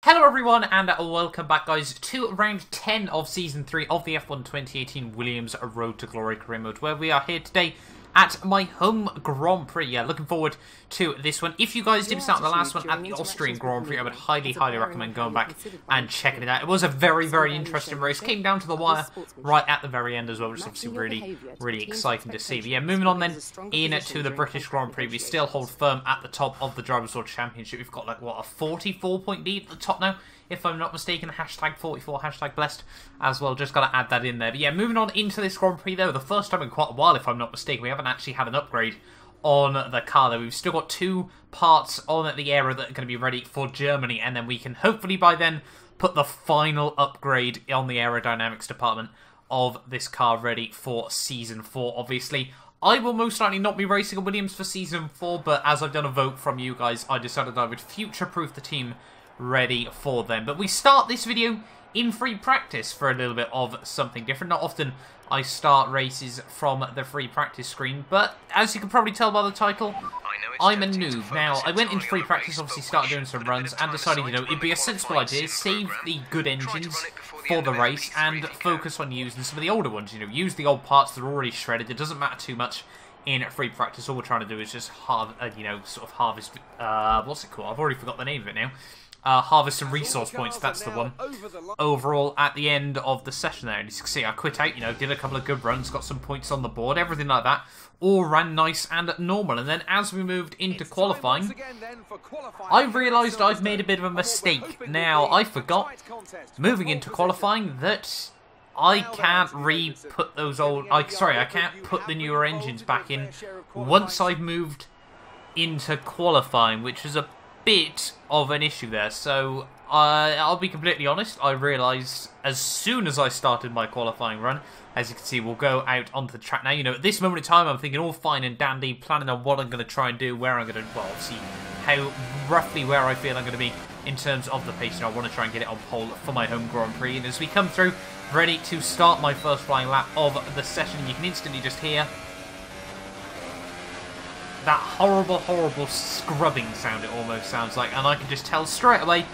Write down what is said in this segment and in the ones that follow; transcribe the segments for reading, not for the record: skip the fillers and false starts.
Hello everyone and welcome back guys to round 10 of season 3 of the F1 2018 Williams Road to Glory career mode, where we are here today at my home Grand Prix. Yeah, looking forward to this one. If you guys did start the last one at the Austrian Grand Prix, I would highly recommend going back and checking it out. It was a very interesting race. Came down to the wire right at the very end as well, which is obviously really exciting to see. But yeah, moving on then into the British Grand Prix, we still hold firm at the top of the Drivers' World Championship. We've got like, what, a 44-point lead at the top now, if I'm not mistaken. Hashtag 44, hashtag blessed as well. Just got to add that in there. But yeah, moving on into this Grand Prix though, the first time in quite a while, if I'm not mistaken, we haven't actually had an upgrade on the car though. We've still got 2 parts on the Aero that are going to be ready for Germany, and then we can hopefully by then put the final upgrade on the aerodynamics department of this car ready for Season 4, obviously. I will most likely not be racing a Williams for Season 4, but as I've done a vote from you guys, I decided I would future-proof the team ready for them. But we start this video in free practice for a little bit of something different. Not often I start races from the free practice screen, but as you can probably tell by the title, I'm a noob. Now, I went into free practice, obviously started doing some runs, and decided, you know, it'd be a sensible idea, save the good engines for the race, and focus on using some of the older ones, you know, use the old parts that are already shredded. It doesn't matter too much in free practice. All we're trying to do is just, you know, sort of harvest, what's it called? I've already forgot the name of it now. Harvest some resource points, that's the one, overall at the end of the session there. And as you can see, I quit out, you know, did a couple of good runs, got some points on the board, everything like that, all ran nice and normal. And then as we moved into qualifying, I realised I've made a bit of a mistake. Now, I forgot, moving into qualifying, that I can't re-put those old, I can't put the newer engines back in once I've moved into qualifying, which is a bit of an issue there. So I'll be completely honest, I realised as soon as I started my qualifying run. As you can see, we'll go out onto the track now. You know, at this moment in time, I'm thinking all fine and dandy, planning on what I'm going to try and do, where I'm going to, well, see how roughly where I feel I'm going to be in terms of the pace. You know, I want to try and get it on pole for my home Grand Prix. And as we come through, ready to start my first flying lap of the session, you can instantly just hear that horrible scrubbing sound it almost sounds like, and I can just tell straight away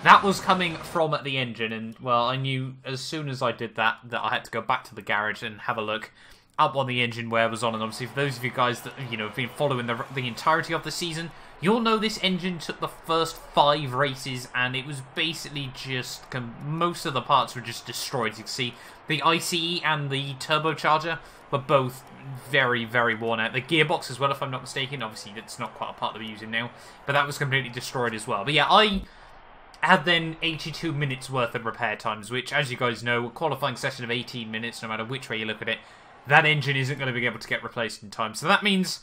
that was coming from the engine. And well, I knew as soon as I did that I had to go back to the garage and have a look up what the engine wear was on. And obviously for those of you guys that, you know, have been following the entirety of the season, you'll know this engine took the first 5 races and it was basically just, most of the parts were just destroyed. You can see the ICE and the turbocharger were both very worn out. The gearbox as well, if I'm not mistaken. Obviously, it's not quite a part that we're using now, but that was completely destroyed as well. But yeah, I had then 82 minutes worth of repair times, which, as you guys know, a qualifying session of 18 minutes, no matter which way you look at it, that engine isn't going to be able to get replaced in time. So that means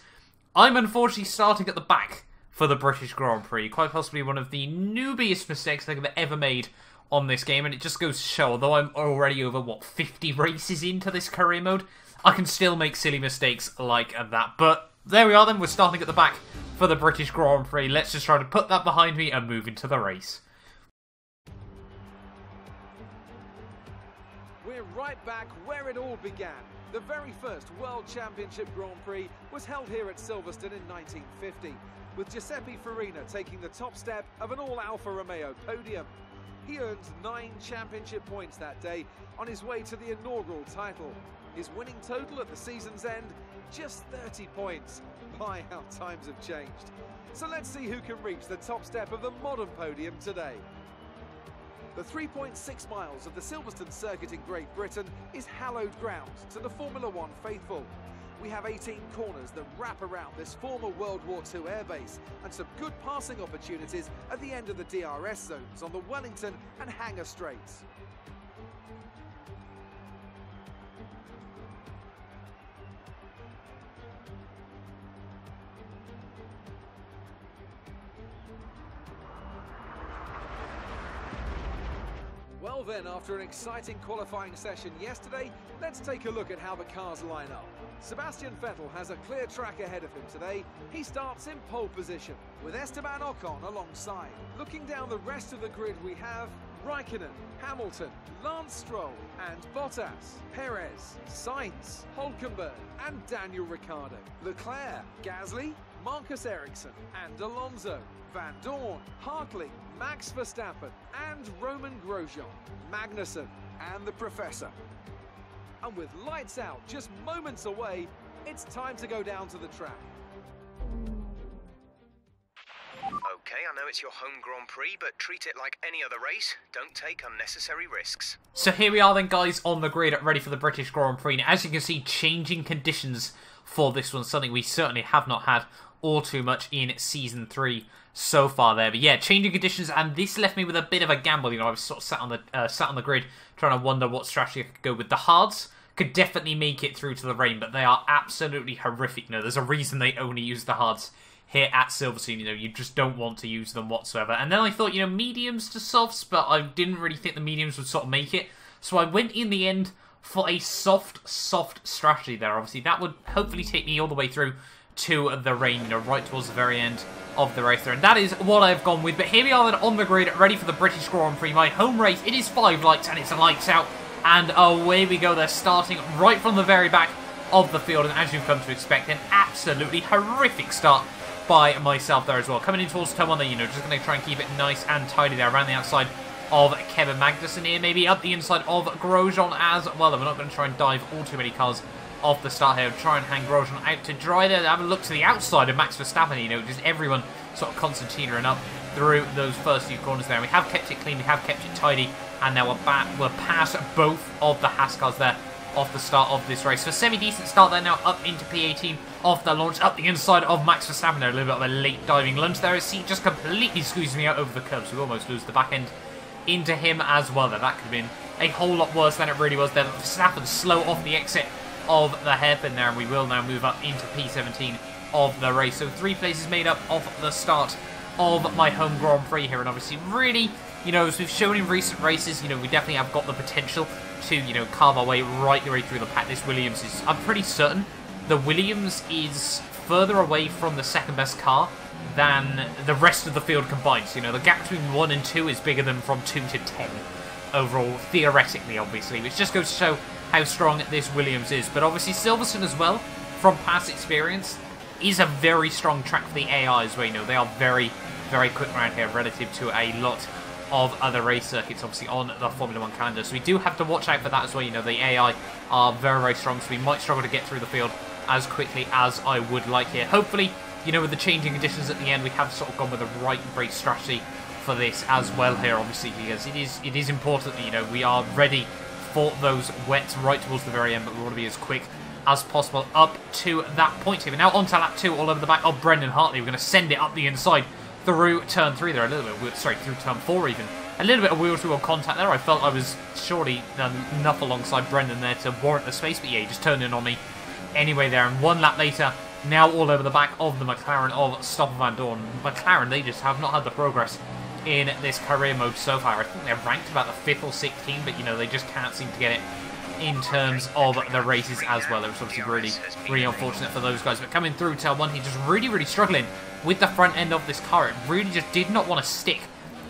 I'm unfortunately starting at the back for the British Grand Prix. Quite possibly one of the noobiest mistakes I think I've ever made on this game, and it just goes to show, although I'm already over, what, 50 races into this career mode, I can still make silly mistakes like that. But there we are then, we're starting at the back for the British Grand Prix. Let's just try to put that behind me and move into the race. We're right back where it all began. The very first World Championship Grand Prix was held here at Silverstone in 1950, with Giuseppe Farina taking the top step of an all-Alfa Romeo podium. He earned 9 championship points that day on his way to the inaugural title. His winning total at the season's end, just 30 points. My, how times have changed. So let's see who can reach the top step of the modern podium today. The 3.6 miles of the Silverstone circuit in Great Britain is hallowed ground to the Formula One faithful. We have 18 corners that wrap around this former World War II airbase, and some good passing opportunities at the end of the DRS zones on the Wellington and Hangar straights. Well then, after an exciting qualifying session yesterday, let's take a look at how the cars line up. Sebastian Vettel has a clear track ahead of him today. He starts in pole position, with Esteban Ocon alongside. Looking down the rest of the grid, we have Raikkonen, Hamilton, Lance Stroll and Bottas, Perez, Sainz, Hülkenberg and Daniel Ricciardo, Leclerc, Gasly, Marcus Ericsson and Alonso. Van Dorn, Hartley, Max Verstappen and Roman Grosjean, Magnussen and the Professor. And with lights out just moments away, it's time to go down to the track. Okay, I know it's your home Grand Prix, but treat it like any other race. Don't take unnecessary risks. So here we are then, guys, on the grid, ready for the British Grand Prix. And as you can see, changing conditions for this one, something we certainly have not had all too much in Season 3 so far there. But yeah, changing conditions, and this left me with a bit of a gamble. You know, I was sort of sat on the grid trying to wonder what strategy I could go with. The hards could definitely make it through to the rain, but they are absolutely horrific. You know, there's a reason they only use the hards here at Silverstone. You know, you just don't want to use them whatsoever. And then I thought, you know, mediums to softs, but I didn't really think the mediums would sort of make it. So I went in the end for a soft strategy there. Obviously, that would hopefully take me all the way through to the rain, you know, right towards the very end of the race there. And that is what I've gone with. But here we are then on the grid, ready for the British Grand Prix. My home race, it is 5 lights and it's lights out. And away we go. They're starting right from the very back of the field. And as you've come to expect, an absolutely horrific start by myself there as well. Coming in towards turn 1 there, you know, just going to try and keep it nice and tidy there around the outside of Kevin Magnussen here. Maybe up the inside of Grosjean as well. And we're not going to try and dive all too many cars off the start here. Try and hang Grosjean out to dry there. Have a look to the outside of Max Verstappen, you know, just everyone sort of concertinaing up through those first few corners there. We have kept it clean, we have kept it tidy, and now we're past both of the Haas cars there off the start of this race. So semi-decent start there now, up into P18 off the launch, up the inside of Max Verstappen there. A little bit of a late diving lunge there as he just completely squeezed me out over the curb, so we almost lose the back end into him as well there. That could have been a whole lot worse than it really was there. Verstappen slow off the exit of the hairpin there, and we will now move up into P17 of the race. So 3 places made up of the start of my home Grand Prix here, and obviously really, you know, as we've shown in recent races, you know, we definitely have got the potential to, you know, carve our way right the way through the pack. This Williams is, I'm pretty certain, the Williams is further away from the second best car than the rest of the field combined. So, you know, the gap between 1 and 2 is bigger than from 2 to 10 overall, theoretically, obviously, which just goes to show how strong this Williams is. But obviously Silverstone as well, from past experience, is a very strong track for the AI as well. You know, they are very, very quick around here relative to a lot of other race circuits, obviously, on the Formula 1 calendar. So we do have to watch out for that as well. You know, the AI are very, very strong, so we might struggle to get through the field as quickly as I would like here. Hopefully, you know, with the changing conditions at the end, we have sort of gone with the right race strategy for this as well here, obviously, because it is important that, you know, we are ready for those wets right towards the very end, but we want to be as quick as possible up to that point here. But now onto lap 2, all over the back of Brendan Hartley. We're going to send it up the inside through turn 3 there, a little bit, sorry, through turn 4 even. A little bit of wheel-to-wheel contact there. I felt I was surely enough alongside Brendan there to warrant the space, but yeah, he just turned in on me anyway there. And 1 lap later, now all over the back of the Mclaren of Stoffel Van Dorn. McLaren, they just have not had the progress in this career mode so far. I think they're ranked about the 5th or 6th team, but, you know, they just can't seem to get it in terms of the races as well. It was obviously really, really unfortunate for those guys. But coming through turn 1, he's just really, really struggling with the front end of this car. It really just did not want to stick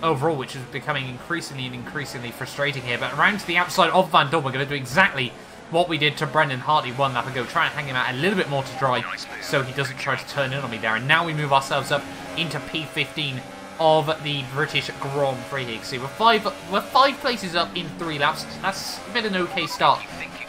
overall, which is becoming increasingly frustrating here. But around to the outside of Van Dorn, we're going to do exactly what we did to Brendan Hartley 1 lap ago. Try and hang him out a little bit more to dry so he doesn't try to turn in on me there. And now we move ourselves up into P15 of the British Grand Prix here. See, we're five places up in 3 laps. That's been an okay start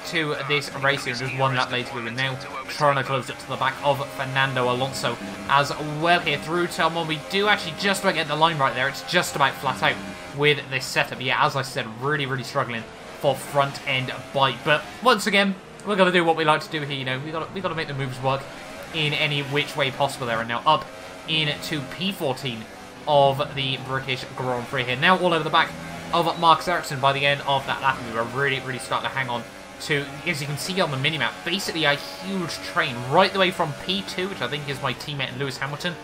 to this race here. Just 1 lap later, we were now trying to close up to the back of Fernando Alonso as well here through turn 1. We do actually just about get the line right there. It's just about flat out with this setup. Yeah, as I said, really, really struggling for front end bite. But once again, we're going to do what we like to do here. You know, we got to make the moves work in any which way possible there. And now up into P14 of the British Grand Prix here. Now all over the back of Marcus Ericsson by the end of that lap. We were really, really starting to hang on to, as you can see on the minimap, basically a huge train right the way from P2, which I think is my teammate Lewis Hamilton,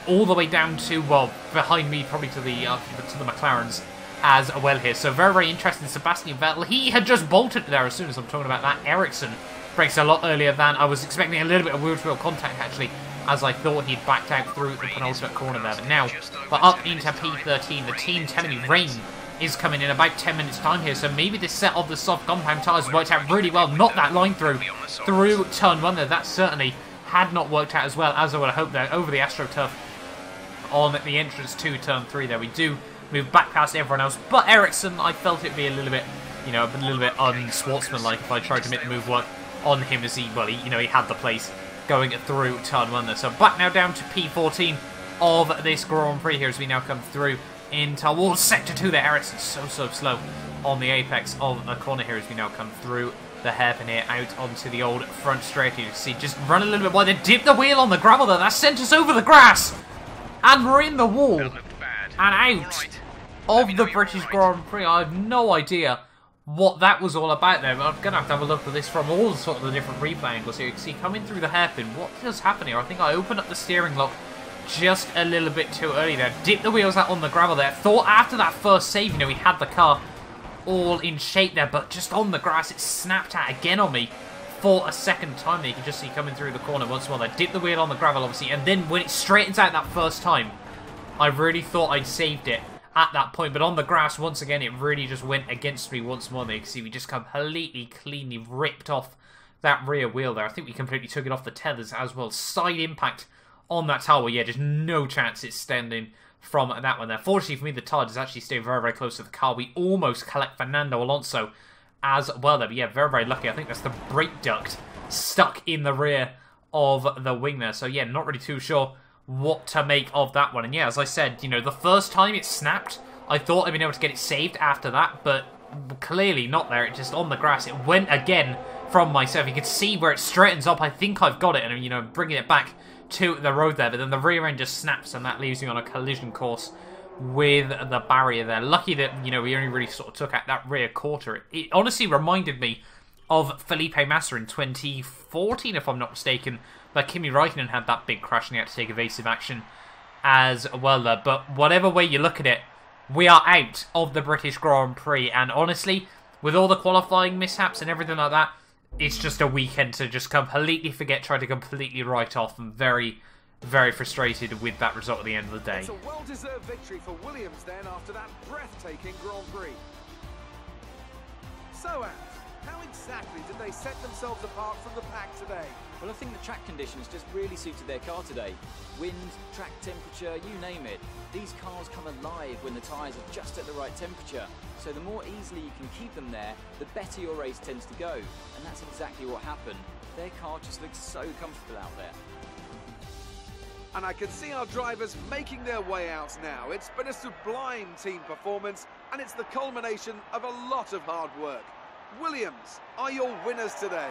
all the way down to, well, behind me, probably to the McLarens as well here. So very, very interesting. Sebastian Vettel, he had just bolted there as soon as I'm talking about that. Ericsson breaks a lot earlier than I was expecting. A little bit of wheel-to-wheel contact, actually, as I thought he'd backed out through the penultimate corner there. But now we're up into P13. The team telling me rain is coming in about 10 minutes time here, so maybe this set of the soft compound tyres worked out really well. Not that line through turn 1 there. That certainly had not worked out as well as I would have hoped there over the AstroTurf on the entrance to turn 3 there. We do move back past everyone else, but Rixon, I felt it'd be a little bit, you know, a little bit unsportsmanlike if I tried to make the move work on him as he, well, he, you know, he had the place going through turn 1 there. So back now down to P14 of this Grand Prix here as we now come through in towards Sector 2 there. Rixon so slow on the apex of the corner here as we now come through the hairpin here out onto the old front straight. You can see just run a little bit wide and dip the wheel on the gravel there. That sent us over the grass. And we're in the wall and out of the British Grand Prix. I have no idea what that was all about there, but I'm going to have a look at this from all sort of the different replay angles here. You can see coming through the hairpin, what does happen here? I think I opened up the steering lock just a little bit too early there. Dipped the wheels out on the gravel there. Thought after that first save, you know, we had the car all in shape there, but just on the grass, it snapped out again on me for a second time there. You can just see coming through the corner once more there. Dipped the wheel on the gravel, obviously, and then when it straightens out that first time, I really thought I'd saved it at that point, but on the grass, once again, it really just went against me once more there. You can see we just completely, cleanly ripped off that rear wheel there. I think we completely took it off the tethers as well. Side impact on that tower. Yeah, just no chance it's standing from that one there. Fortunately for me, the tire does actually stay very, very close to the car. We almost collect Fernando Alonso as well there. But yeah, very, very lucky. I think that's the brake duct stuck in the rear of the wing there. So yeah, not really too sure what to make of that one. And yeah, as I said, you know, the first time it snapped, I thought I'd been able to get it saved after that, but clearly not there. It just on the grass, it went again from myself. You can see where it straightens up. I think I've got it, and you know, bringing it back to the road there, but then the rear end just snaps, and that leaves me on a collision course with the barrier there. Lucky that, you know, we only really sort of took out that rear quarter. It honestly reminded me of Felipe Massa in 2014, if I'm not mistaken, but Kimi Räikkönen had that big crash and he had to take evasive action as well there. But whatever way you look at it, we are out of the British Grand Prix, and honestly, with all the qualifying mishaps and everything like that, it's just a weekend to just completely forget, try to completely write off. I'm very, very frustrated with that result at the end of the day. It's a well-deserved victory for Williams then after that breathtaking Grand Prix. So, Ant, how exactly did they set themselves apart from the pack today? Well, I think the track conditions just really suited their car today. Wind, track temperature, you name it. These cars come alive when the tyres are just at the right temperature. So the more easily you can keep them there, the better your race tends to go. And that's exactly what happened. Their car just looks so comfortable out there. And I can see our drivers making their way out now. It's been a sublime team performance, and it's the culmination of a lot of hard work. Williams are your winners today.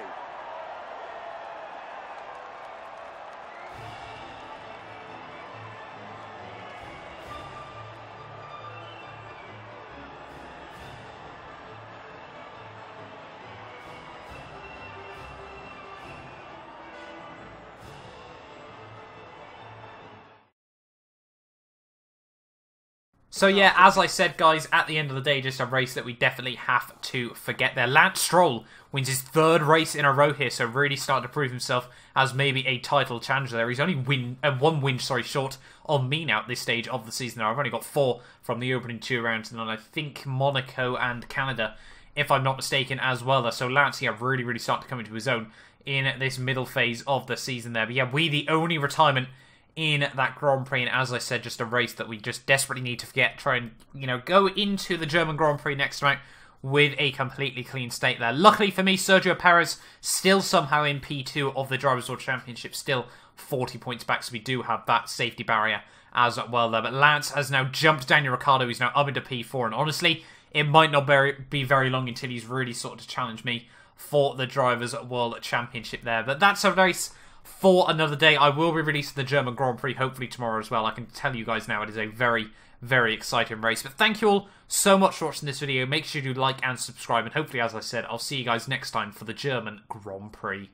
So yeah, as I said, guys, at the end of the day, just a race that we definitely have to forget there. Lance Stroll wins his third race in a row here, so really starting to prove himself as maybe a title challenger there. He's only one win short on me now at this stage of the season. Now, I've only got 4 from the opening 2 rounds, and then I think Monaco and Canada, if I'm not mistaken, as well. So Lance, yeah, really starting to come into his own in this middle phase of the season there. But yeah, we the only retirement in that Grand Prix, and as I said, just a race that we just desperately need to forget. Try and, you know, go into the German Grand Prix next time with a completely clean state there. Luckily for me, Sergio Perez still somehow in P2 of the Drivers' World Championship, still 40 points back, so we do have that safety barrier as well there. But Lance has now jumped Daniel Ricciardo, he's now up into P4, and honestly, it might not be very long until he's really sort of to challenge me for the Drivers' World Championship there. But that's a race for another day. I will be releasing the German Grand Prix hopefully tomorrow as well. I can tell you guys now it is a very exciting race. But thank you all so much for watching this video. Make sure you like and subscribe, and hopefully, as I said, I'll see you guys next time for the German Grand Prix.